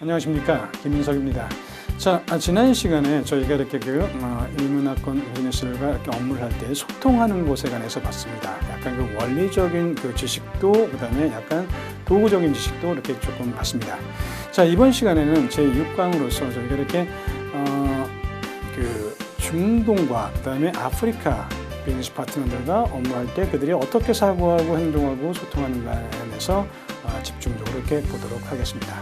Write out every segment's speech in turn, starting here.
안녕하십니까, 김민석입니다. 자, 지난 시간에 저희가 이렇게 인문학권 비즈니스들과 이렇게 업무를 할 때 소통하는 것에 관해서 봤습니다. 약간 그 원리적인 그 지식도, 그다음에 약간 도구적인 지식도 이렇게 조금 봤습니다. 자, 이번 시간에는 제 6강으로서 저희가 이렇게 그 중동과 그다음에 아프리카 비즈니스 파트너들과 업무할 때 그들이 어떻게 사고하고 행동하고 소통하는가에 대해서 집중적으로 이렇게 보도록 하겠습니다.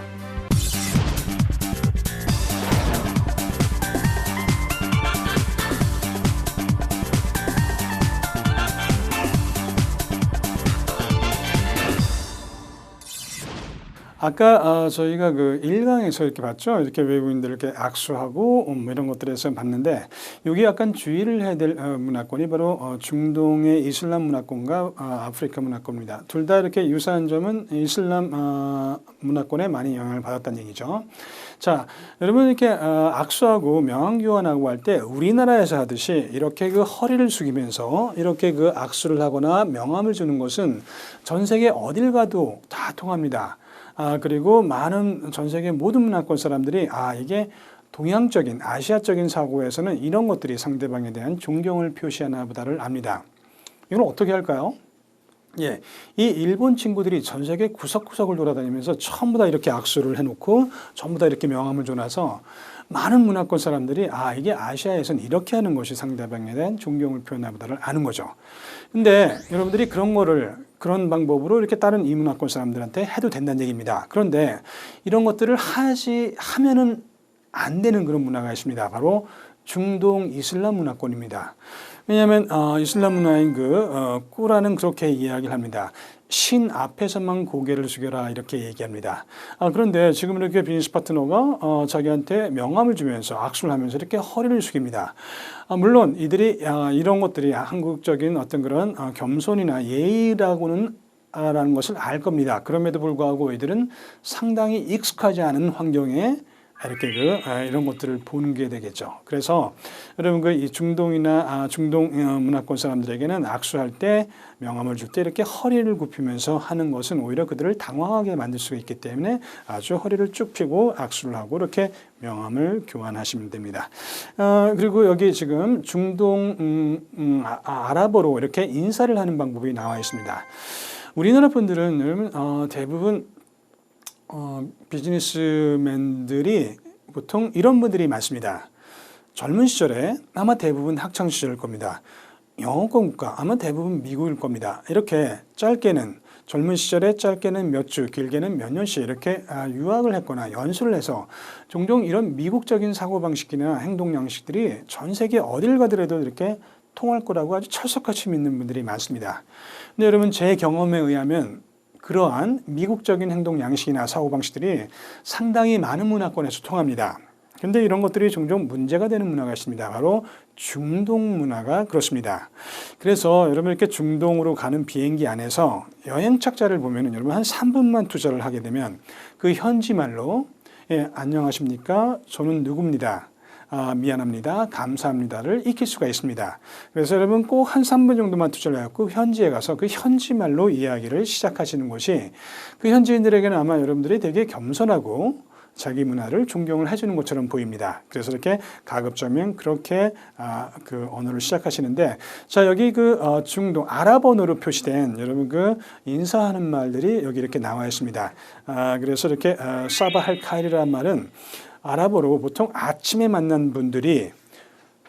아까 저희가 그 1강에서 이렇게 봤죠. 이렇게 외국인들 이렇게 악수하고 뭐 이런 것들에서 봤는데, 여기 약간 주의를 해야 될 문화권이 바로 중동의 이슬람 문화권과 아프리카 문화권입니다. 둘 다 이렇게 유사한 점은 이슬람 문화권에 많이 영향을 받았다는 얘기죠. 자, 여러분 이렇게 악수하고 명함교환하고 할 때 우리나라에서 하듯이 이렇게 그 허리를 숙이면서 이렇게 그 악수를 하거나 명함을 주는 것은 전 세계 어딜 가도 다 통합니다. 그리고 많은 전 세계 모든 문화권 사람들이 이게 동양적인 아시아적인 사고에서는 이런 것들이 상대방에 대한 존경을 표시하나 보다를 압니다. 이걸 어떻게 할까요? 예, 이 일본 친구들이 전 세계 구석구석을 돌아다니면서 전부 다 이렇게 악수를 해놓고 전부 다 이렇게 명함을 줘놔서 많은 문화권 사람들이 이게 아시아에서는 이렇게 하는 것이 상대방에 대한 존경을 표현하나 보다를 아는 거죠. 근데 여러분들이 그런 방법으로 이렇게 다른 이문화권 사람들한테 해도 된다는 얘기입니다. 그런데 이런 것들을 하면은 안 되는 그런 문화가 있습니다. 바로 중동 이슬람 문화권입니다. 왜냐하면 이슬람 문화인 꾸란은 그렇게 이야기를 합니다. 신 앞에서만 고개를 숙여라 이렇게 얘기합니다. 그런데 지금 이렇게 비즈니스 파트너가 자기한테 명함을 주면서 악수를 하면서 이렇게 허리를 숙입니다. 물론 이들이 이런 것들이 한국적인 어떤 그런 겸손이나 예의라고는 라는 것을 알 겁니다. 그럼에도 불구하고 이들은 상당히 익숙하지 않은 환경에 이렇게 이런 것들을 보는 게 되겠죠. 그래서 여러분 이 중동이나 중동 문화권 사람들에게는 악수할 때 명함을 줄 때 이렇게 허리를 굽히면서 하는 것은 오히려 그들을 당황하게 만들 수가 있기 때문에 아주 허리를 쭉 펴고 악수를 하고 이렇게 명함을 교환하시면 됩니다. 그리고 여기 지금 중동 아랍어로 이렇게 인사를 하는 방법이 나와 있습니다. 우리나라 분들은 여러분 대부분 비즈니스맨들이 보통 이런 분들이 많습니다. 젊은 시절에 아마 대부분 학창 시절일 겁니다. 영어권 국가 아마 대부분 미국일 겁니다. 이렇게 젊은 시절에 짧게는 몇 주, 길게는 몇 년씩 이렇게 유학을 했거나 연수를 해서 종종 이런 미국적인 사고방식이나 행동 양식들이 전 세계 어딜 가더라도 이렇게 통할 거라고 아주 철석같이 믿는 분들이 많습니다. 근데 여러분 제 경험에 의하면 그러한 미국적인 행동 양식이나 사고방식들이 상당히 많은 문화권에서 통합니다. 그런데 이런 것들이 종종 문제가 되는 문화가 있습니다. 바로 중동 문화가 그렇습니다. 그래서 여러분 이렇게 중동으로 가는 비행기 안에서 여행 책자를 보면은 여러분 한 3분만 투자를 하게 되면 그 현지 말로 안녕하십니까? 저는 누구입니다. 미안합니다. 감사합니다를 익힐 수가 있습니다. 그래서 여러분 꼭 한 3분 정도만 투자를 해갖고 현지에 가서 그 현지 말로 이야기를 시작하시는 것이 그 현지인들에게는 아마 여러분들이 되게 겸손하고 자기 문화를 존경을 해주는 것처럼 보입니다. 그래서 이렇게 가급적이면 그렇게 그 언어를 시작하시는데, 자 여기 중동 아랍어로 표시된 여러분 인사하는 말들이 여기 이렇게 나와 있습니다. 그래서 이렇게 사바할 카일이라는 말은 아랍어로 보통 아침에 만난 분들이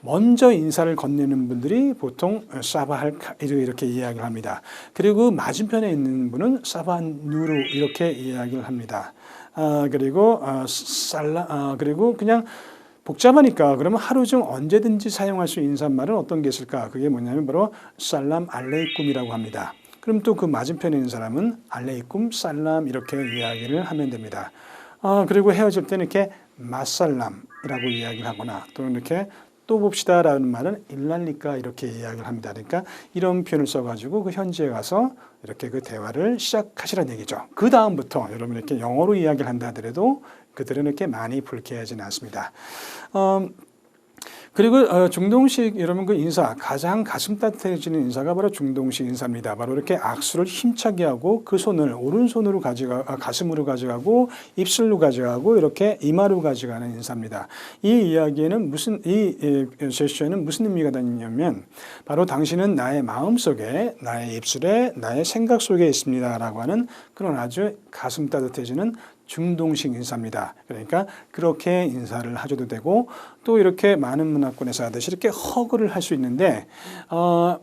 먼저 인사를 건네는 분들이 보통 사바할 카이르 이렇게 이야기를 합니다. 그리고 맞은편에 있는 분은 사바누르 이렇게 이야기를 합니다. 그리고 그리고 그냥 복잡하니까 그러면 하루 중 언제든지 사용할 수 있는 인사말은 어떤 게 있을까? 그게 뭐냐면 바로 살람 알레이쿰이라고 합니다. 그럼 또 그 맞은편에 있는 사람은 알레이쿰 살람 이렇게 이야기를 하면 됩니다. 그리고 헤어질 때는 이렇게 마살람이라고 이야기를 하거나 또는 이렇게 또 봅시다라는 말은 일랄리까 이렇게 이야기를 합니다. 그러니까 이런 표현을 써가지고 그 현지에 가서 이렇게 그 대화를 시작하시라는 얘기죠. 그 다음부터 여러분 이렇게 영어로 이야기를 한다 하더라도 그들은 이렇게 많이 불쾌하지는 않습니다. 그리고 중동식 여러분 그 인사 가장 가슴 따뜻해지는 인사가 바로 중동식 인사입니다. 바로 이렇게 악수를 힘차게 하고 그 손을 오른손으로 가슴으로 가져가고 입술로 가져가고 이렇게 이마로 가져가는 인사입니다. 이 이야기에는 이 제스처에는 무슨 의미가 있냐면 바로 당신은 나의 마음 속에 나의 입술에 나의 생각 속에 있습니다라고 하는 그런 아주 가슴 따뜻해지는 중동식 인사입니다. 그러니까 그렇게 인사를 하셔도 되고 또 이렇게 많은 문화권에서 하듯이 이렇게 허그를 할 수 있는데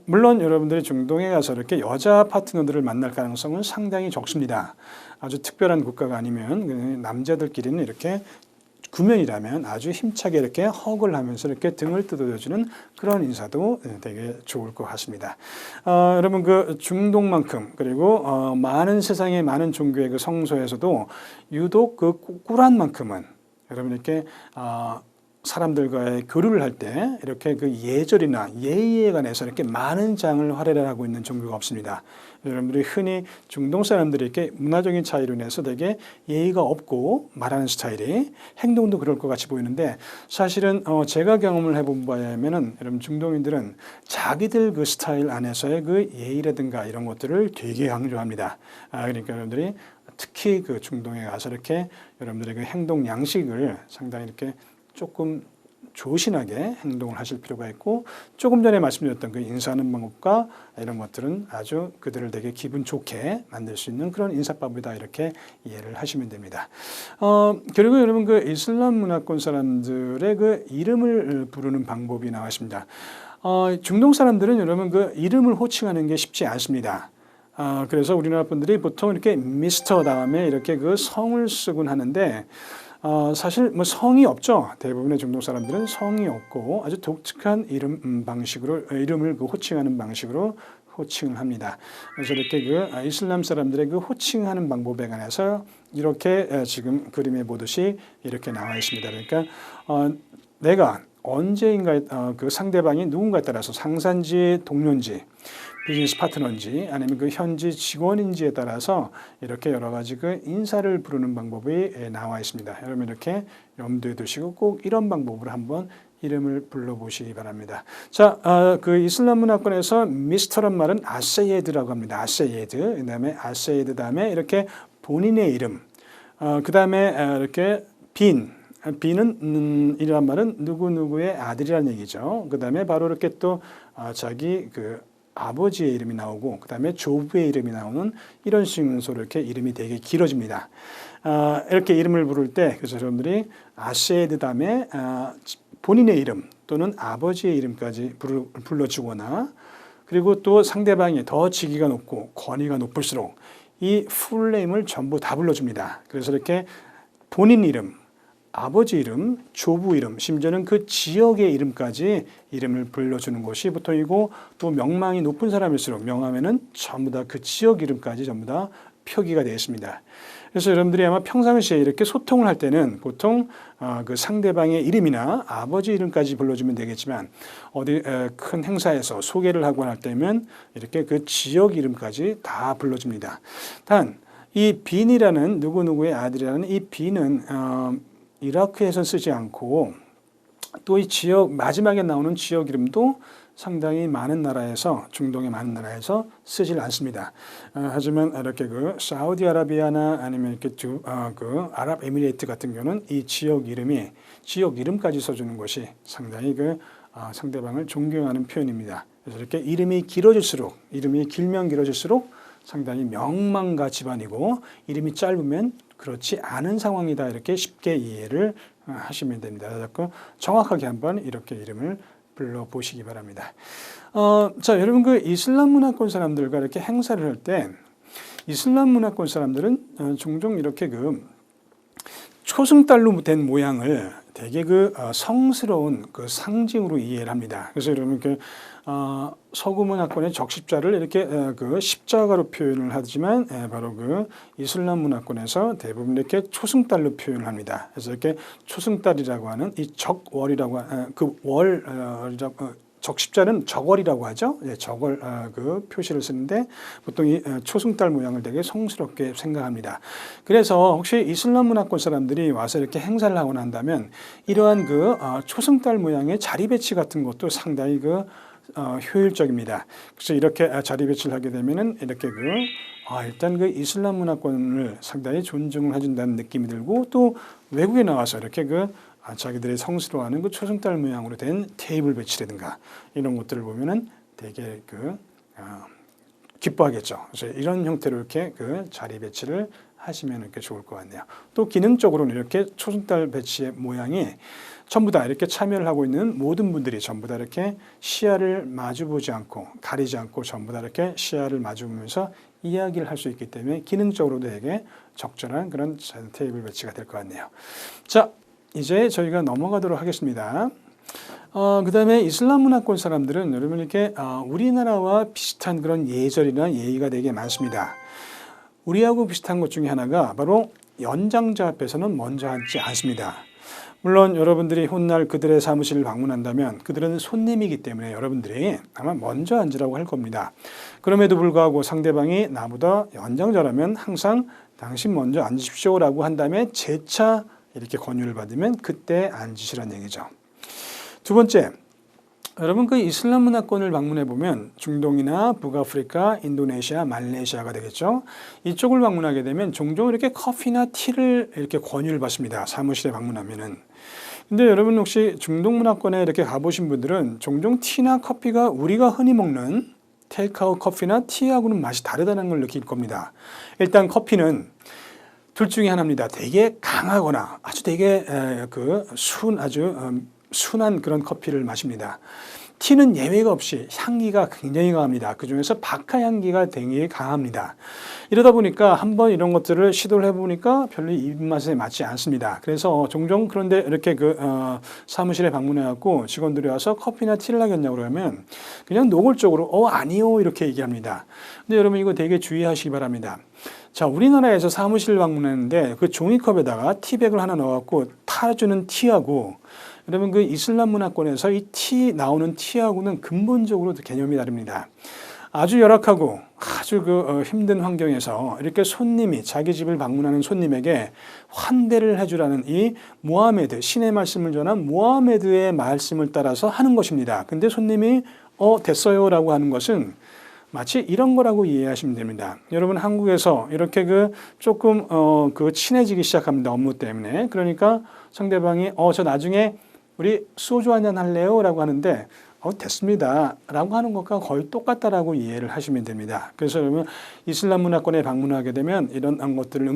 물론 여러분들이 중동에 가서 이렇게 여자 파트너들을 만날 가능성은 상당히 적습니다. 아주 특별한 국가가 아니면 남자들끼리는 이렇게 9명이라면 아주 힘차게 이렇게 허그를 하면서 이렇게 등을 뜯어주는 그런 인사도 되게 좋을 것 같습니다. 여러분 그 중동만큼 그리고 많은 세상의 많은 종교의 그 성소에서도 유독 그 꿀한만큼은 여러분 이렇게 사람들과의 교류를 할 때 이렇게 그 예절이나 예의에 관해서 이렇게 많은 장을 활용하고 있는 종교가 없습니다. 여러분들이 흔히 중동 사람들이 이렇게 문화적인 차이로 인해서 되게 예의가 없고 말하는 스타일이 행동도 그럴 것 같이 보이는데 사실은 제가 경험을 해본 바에 의하면은 여러분 중동인들은 자기들 그 스타일 안에서의 그 예의라든가 이런 것들을 되게 강조합니다. 그러니까 여러분들이 특히 그 중동에 가서 이렇게 여러분들의 그 행동 양식을 상당히 이렇게 조금 조신하게 행동을 하실 필요가 있고 조금 전에 말씀드렸던 그 인사하는 방법과 이런 것들은 아주 그들을 되게 기분 좋게 만들 수 있는 그런 인사법이다 이렇게 이해를 하시면 됩니다. 그리고 여러분 그 이슬람 문화권 사람들의 그 이름을 부르는 방법이 나와 있습니다. 중동 사람들은 여러분 그 이름을 호칭하는 게 쉽지 않습니다. 그래서 우리나라 분들이 보통 이렇게 미스터 다음에 이렇게 그 성을 쓰곤 하는데 사실 뭐 성이 없죠. 대부분의 중동 사람들은 성이 없고 아주 독특한 이름 방식으로 이름을 그 호칭하는 방식으로 호칭을 합니다. 그래서 이렇게 그 이슬람 사람들의 그 호칭하는 방법에 관해서 이렇게 지금 그림에 보듯이 이렇게 나와 있습니다. 그러니까 내가 언제인가 그 상대방이 누군가에 따라서 상사인지 동료인지 비즈니스 파트너인지 아니면 그 현지 직원인지에 따라서 이렇게 여러 가지 그 인사를 부르는 방법이 나와 있습니다. 여러분 이렇게 염두에 두시고 꼭 이런 방법으로 한번 이름을 불러보시기 바랍니다. 자, 그 이슬람 문화권에서 미스터란 말은 아세예드라고 합니다. 아세예드, 그 다음에 아세예드 다음에 이렇게 본인의 이름, 그 다음에 이렇게 빈은 이란 말은 누구누구의 아들이라는 얘기죠. 그 다음에 바로 이렇게 또 자기 그 아버지의 이름이 나오고 그 다음에 조부의 이름이 나오는 이런 순서로 이렇게 이름이 되게 길어집니다. 이렇게 이름을 부를 때 그래서 여러분들이 아세드 다음에 본인의 이름 또는 아버지의 이름까지 불러주거나 그리고 또 상대방이 더 직위가 높고 권위가 높을수록 이 풀네임을 전부 다 불러줍니다. 그래서 이렇게 본인 이름, 아버지 이름, 조부 이름, 심지어는 그 지역의 이름까지 이름을 불러주는 것이 보통이고 또 명망이 높은 사람일수록 명함에는 전부 다 그 지역 이름까지 전부 다 표기가 되어 있습니다. 그래서 여러분들이 아마 평상시에 이렇게 소통을 할 때는 보통 그 상대방의 이름이나 아버지 이름까지 불러주면 되겠지만 어디 큰 행사에서 소개를 하고 할 때면 이렇게 그 지역 이름까지 다 불러줍니다. 단 이 빈이라는 누구누구의 아들이라는 이 빈은 이라크에서 쓰지 않고 또 이 지역 마지막에 나오는 지역 이름도 상당히 많은 나라에서 중동의 많은 나라에서 쓰질 않습니다. 하지만 이렇게 그 사우디아라비아나 아니면 이렇게 그 아랍에미레이트 같은 경우는 이 지역 이름까지 써주는 것이 상당히 그 상대방을 존경하는 표현입니다. 그래서 이렇게 이름이 길면 길어질수록 상당히 명망가 집안이고 이름이 짧으면 그렇지 않은 상황이다 이렇게 쉽게 이해를 하시면 됩니다. 그래서 정확하게 한번 이렇게 이름을 불러보시기 바랍니다. 자, 여러분 그 이슬람 문화권 사람들과 이렇게 행사를 할 때 이슬람 문화권 사람들은 종종 이렇게 그 초승달로 된 모양을 되게 그 성스러운 그 상징으로 이해를 합니다. 그래서 여러분 그 서구 문화권의 적십자를 이렇게 그 십자가로 표현을 하지만 바로 그 이슬람 문화권에서 대부분 이렇게 초승달로 표현을 합니다. 그래서 이렇게 초승달이라고 하는 이 적월이라고 그 월이라고 적십자는 저걸이라고 하죠. 예, 저걸 그 표시를 쓰는데 보통 이 초승달 모양을 되게 성스럽게 생각합니다. 그래서 혹시 이슬람 문화권 사람들이 와서 이렇게 행사를 하고 난다면 이러한 그 초승달 모양의 자리 배치 같은 것도 상당히 그 효율적입니다. 그래서 이렇게 자리 배치를 하게 되면은 이렇게 일단 그 이슬람 문화권을 상당히 존중을 해준다는 느낌이 들고 또 외국에 나와서 이렇게 자기들이 성스러워하는 그 초승달 모양으로 된 테이블 배치라든가 이런 것들을 보면은 되게 기뻐하겠죠. 그래서 이런 형태로 이렇게 자리 배치를 하시면 이렇게 좋을 것 같네요. 또 기능적으로는 이렇게 초승달 배치의 모양이 전부 다 이렇게 참여를 하고 있는 모든 분들이 전부 다 이렇게 시야를 마주보지 않고 가리지 않고 전부 다 이렇게 시야를 마주보면서 이야기를 할 수 있기 때문에 기능적으로도 되게 적절한 그런 테이블 배치가 될 것 같네요. 자, 이제 저희가 넘어가도록 하겠습니다. 그 다음에 이슬람 문화권 사람들은 여러분 이렇게 우리나라와 비슷한 그런 예절이나 예의가 되게 많습니다. 우리하고 비슷한 것 중에 하나가 바로 연장자 앞에서는 먼저 앉지 않습니다. 물론 여러분들이 훗날 그들의 사무실을 방문한다면 그들은 손님이기 때문에 여러분들이 아마 먼저 앉으라고 할 겁니다. 그럼에도 불구하고 상대방이 나보다 연장자라면 항상 당신 먼저 앉으십시오라고 한 다음에 재차 이렇게 권유를 받으면 그때 앉으시라는 얘기죠. 두 번째, 여러분 그 이슬람 문화권을 방문해 보면 중동이나 북아프리카, 인도네시아, 말레이시아가 되겠죠. 이쪽을 방문하게 되면 종종 이렇게 커피나 티를 이렇게 권유를 받습니다. 사무실에 방문하면은. 근데 여러분 혹시 중동 문화권에 이렇게 가보신 분들은 종종 티나 커피가 우리가 흔히 먹는 테이크아웃 커피나 티하고는 맛이 다르다는 걸 느낄 겁니다. 일단 커피는 둘 중에 하나입니다. 되게 강하거나 아주 되게 아주 순한 그런 커피를 마십니다. 티는 예외가 없이 향기가 굉장히 강합니다. 그중에서 바카 향기가 되게 강합니다. 이러다 보니까 한번 이런 것들을 시도를 해보니까 별로 입맛에 맞지 않습니다. 그래서 종종 그런데 이렇게 사무실에 방문해갖고 직원들이 와서 커피나 티를 하겠냐고 그러면 그냥 노골적으로 아니요 이렇게 얘기합니다. 근데 여러분 이거 되게 주의하시기 바랍니다. 자, 우리나라에서 사무실 방문했는데 그 종이컵에다가 티백을 하나 넣어갖고 타주는 티하고 여러분 그 이슬람 문화권에서 이 나오는 티하고는 근본적으로 개념이 다릅니다. 아주 열악하고 아주 힘든 환경에서 이렇게 손님이 자기 집을 방문하는 손님에게 환대를 해주라는 이 모하메드, 신의 말씀을 전한 모하메드의 말씀을 따라서 하는 것입니다. 근데 손님이 됐어요 라고 하는 것은 마치 이런 거라고 이해하시면 됩니다. 여러분 한국에서 이렇게 조금 친해지기 시작합니다. 업무 때문에. 그러니까 상대방이 저 나중에 우리 소주 한잔 할래요? 라고 하는데 됐습니다. 라고 하는 것과 거의 똑같다라고 이해를 하시면 됩니다. 그래서 여러분 이슬람 문화권에 방문하게 되면 이런 것들을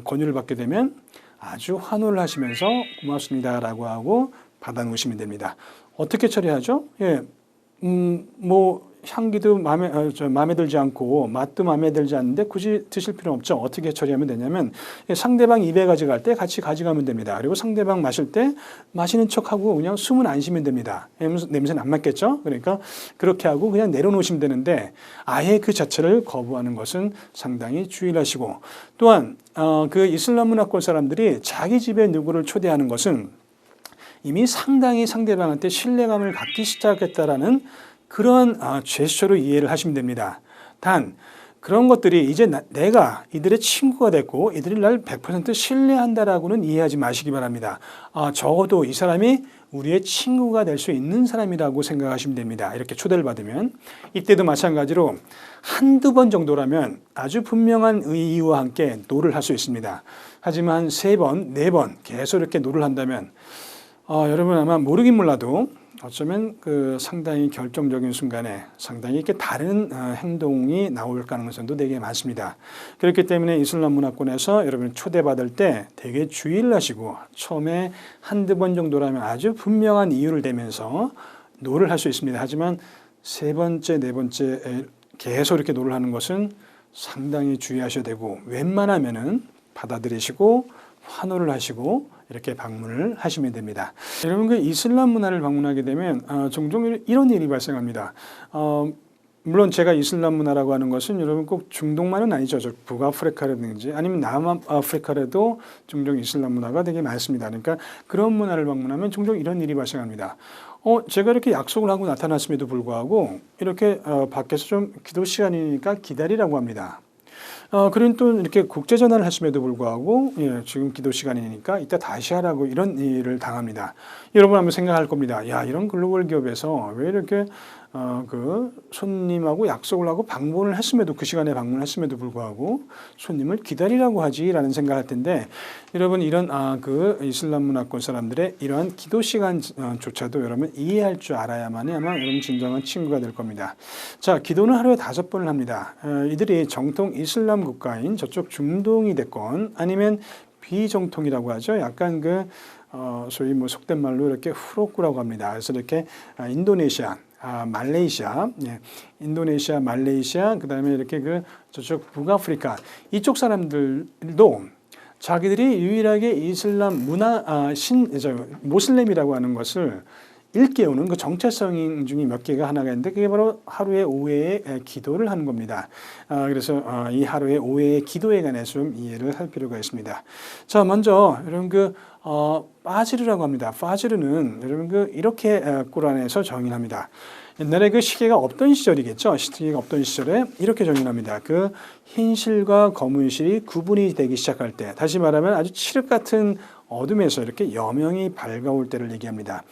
권유를 받게 되면 아주 환호를 하시면서 고맙습니다. 라고 하고 받아 놓으시면 됩니다. 어떻게 처리하죠? 예, 향기도 마음에 들지 않고 맛도 마음에 들지 않는데 굳이 드실 필요는 없죠. 어떻게 처리하면 되냐면 상대방 입에 가져갈 때 같이 가져가면 됩니다. 그리고 상대방 마실 때 마시는 척하고 그냥 숨은 안 쉬면 됩니다. 냄새는 안 맡겠죠. 그러니까 그렇게 하고 그냥 내려놓으시면 되는데 아예 그 자체를 거부하는 것은 상당히 주의를 하시고 또한 그 이슬람 문화권 사람들이 자기 집에 누구를 초대하는 것은 이미 상당히 상대방한테 신뢰감을 갖기 시작했다라는 그런 제스처로 이해를 하시면 됩니다. 단 그런 것들이 이제 내가 이들의 친구가 됐고 이들이 날 100% 신뢰한다라고는 이해하지 마시기 바랍니다. 적어도 이 사람이 우리의 친구가 될 수 있는 사람이라고 생각하시면 됩니다. 이렇게 초대를 받으면 이때도 마찬가지로 한두 번 정도라면 아주 분명한 이유와 함께 노를 할 수 있습니다. 하지만 3번, 4번 계속 이렇게 노를 한다면 여러분 아마 모르긴 몰라도 어쩌면 상당히 결정적인 순간에 상당히 이렇게 다른 행동이 나올 가능성도 되게 많습니다. 그렇기 때문에 이슬람 문화권에서 여러분 초대받을 때 되게 주의를 하시고 처음에 한두 번 정도라면 아주 분명한 이유를 대면서 노를 할 수 있습니다. 하지만 3번째, 4번째 계속 이렇게 노를 하는 것은 상당히 주의하셔야 되고 웬만하면은 받아들이시고 환호를 하시고 이렇게 방문을 하시면 됩니다. 여러분 이슬람 문화를 방문하게 되면 종종 이런 일이 발생합니다. 물론 제가 이슬람 문화라고 하는 것은 여러분 꼭 중동만은 아니죠. 북아프리카라든지 아니면 남아프리카라도 종종 이슬람 문화가 되게 많습니다. 그러니까 그런 문화를 방문하면 종종 이런 일이 발생합니다. 제가 이렇게 약속을 하고 나타났음에도 불구하고 이렇게 밖에서 좀 기도 시간이니까 기다리라고 합니다. 그런 또 이렇게 국제 전화를 했음에도 불구하고 지금 기도 시간이니까 이따 다시 하라고 이런 일을 당합니다. 여러분 한번 생각할 겁니다. 야, 이런 글로벌 기업에서 왜 이렇게 그 손님하고 약속을 하고 방문을 했음에도 그 시간에 방문했음에도 불구하고 손님을 기다리라고 하지라는 생각할 텐데 여러분 이런 그 이슬람 문화권 사람들의 이러한 기도 시간조차도 여러분 이해할 줄 알아야만이 아마 여러분 진정한 친구가 될 겁니다. 자, 기도는 하루에 5번을 합니다. 이들이 정통 이슬람 국가인 저쪽 중동이 됐건 아니면 비정통이라고 하죠. 약간 소위 뭐 속된 말로 이렇게 후로꾸라고 합니다. 그래서 이렇게 인도네시아, 말레이시아, 인도네시아, 말레이시아, 그 다음에 이렇게 저쪽 북아프리카 이쪽 사람들도 자기들이 유일하게 이슬람 문화, 모슬렘이라고 하는 것을 일깨우는 그 정체성 중에 몇 개가 하나가 있는데 그게 바로 하루에 5회의 기도를 하는 겁니다. 그래서 이 하루에 5회의 기도에 관해서 좀 이해를 할 필요가 있습니다. 자, 먼저 여러분 파지르라고 합니다. 파지르는 여러분 이렇게 꾸란에서 정의합니다. 옛날에 그 시계가 없던 시절이겠죠. 시계가 없던 시절에 이렇게 정의합니다. 그 흰실과 검은실이 구분이 되기 시작할 때, 다시 말하면 아주 칠흑 같은 어둠에서 이렇게 여명이 밝아올 때를 얘기합니다.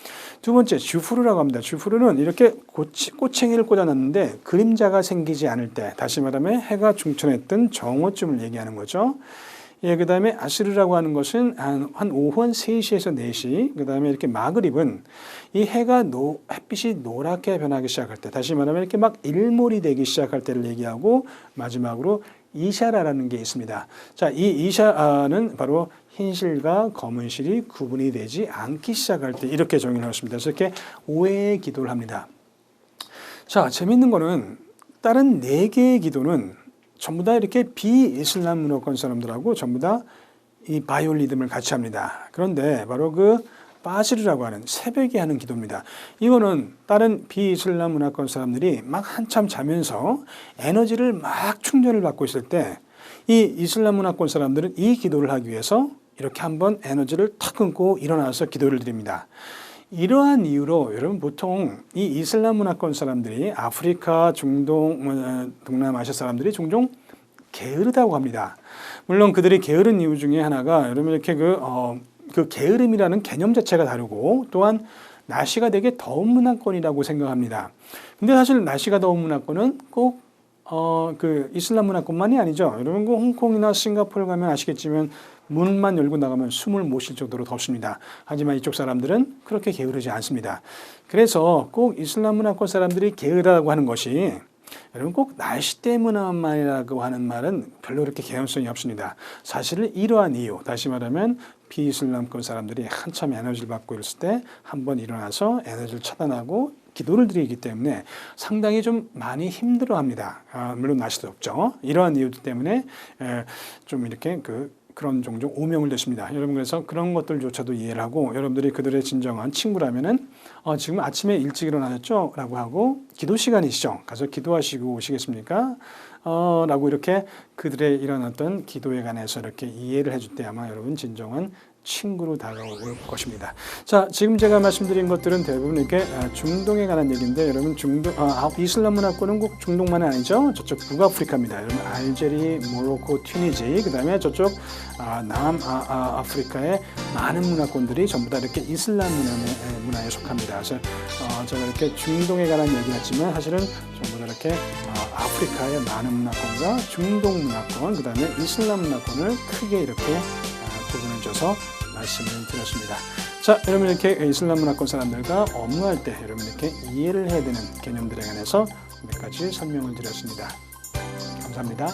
두 번째, 주프르라고 합니다. 주프르는 이렇게 꼬챙이를 꽂아놨는데 그림자가 생기지 않을 때, 다시 말하면 해가 중천했던 정오쯤을 얘기하는 거죠. 그 다음에 아스르라고 하는 것은 한 오후 한 3시에서 4시, 그 다음에 이렇게 마그립은 이 햇빛이 노랗게 변하기 시작할 때, 다시 말하면 이렇게 막 일몰이 되기 시작할 때를 얘기하고, 마지막으로 이샤라라는 게 있습니다. 자, 이 이샤는 바로 흰실과 검은실이 구분이 되지 않기 시작할 때 이렇게 정의를 했습니다. 그래서 이렇게 5회의 기도를 합니다. 자, 재밌는 거는 다른 4개의 기도는 전부 다 이렇게 비이슬람 문화권 사람들하고 전부 다 이 바이올 리듬을 같이 합니다. 그런데 바로 파지르라고 하는 새벽에 하는 기도입니다. 이거는 다른 비이슬람 문화권 사람들이 막 한참 자면서 에너지를 막 충전을 받고 있을 때 이 이슬람 문화권 사람들은 이 기도를 하기 위해서 이렇게 한번 에너지를 탁 끊고 일어나서 기도를 드립니다. 이러한 이유로 여러분 보통 이 이슬람 문화권 사람들이 아프리카, 중동, 동남아시아 사람들이 종종 게으르다고 합니다. 물론 그들이 게으른 이유 중에 하나가 여러분 이렇게 그 게으름이라는 개념 자체가 다르고 또한 날씨가 되게 더운 문화권이라고 생각합니다. 근데 사실 날씨가 더운 문화권은 꼭 그 이슬람 문화권만이 아니죠. 여러분 홍콩이나 싱가포르 가면 아시겠지만 문만 열고 나가면 숨을 못 쉴 정도로 덥습니다. 하지만 이쪽 사람들은 그렇게 게으르지 않습니다. 그래서 꼭 이슬람 문화권 사람들이 게으르다고 하는 것이 여러분 꼭 날씨 때문만이라고 하는 말은 별로 그렇게 개연성이 없습니다. 사실은 이러한 이유, 다시 말하면 비이슬람권 사람들이 한참 에너지를 받고 있을 때 한번 일어나서 에너지를 차단하고 기도를 드리기 때문에 상당히 좀 많이 힘들어합니다. 물론 날씨도 덥죠. 이러한 이유들 때문에 좀 이렇게 그런 종종 오명을 냈습니다. 여러분 그래서 그런 것들조차도 이해를 하고 여러분들이 그들의 진정한 친구라면은 지금 아침에 일찍 일어나셨죠? 라고 하고 기도 시간이시죠? 가서 기도하시고 오시겠습니까? 라고 이렇게 그들의 일어났던 기도에 관해서 이렇게 이해를 해줄 때 아마 여러분 진정한 친구로 다가올 것입니다. 자, 지금 제가 말씀드린 것들은 대부분 이렇게 중동에 관한 얘기인데 여러분 이슬람 문화권은 꼭 중동만은 아니죠. 저쪽 북아프리카입니다. 여러분 알제리, 모로코, 튀니지, 그 다음에 저쪽 남아프리카의 많은 문화권들이 전부 다 이렇게 이슬람 문화에 속합니다. 그래서 제가 이렇게 중동에 관한 얘기했지만 사실은 전부 다 이렇게 아프리카의 많은 문화권과 중동 문화권, 그 다음에 이슬람 문화권을 크게 이렇게 구분을 줘서 말씀을 드렸습니다. 자, 여러분 이렇게 이슬람 문화권 사람들과 업무할 때 여러분 이렇게 이해를 해야 되는 개념들에 관해서 몇 가지 설명을 드렸습니다. 감사합니다.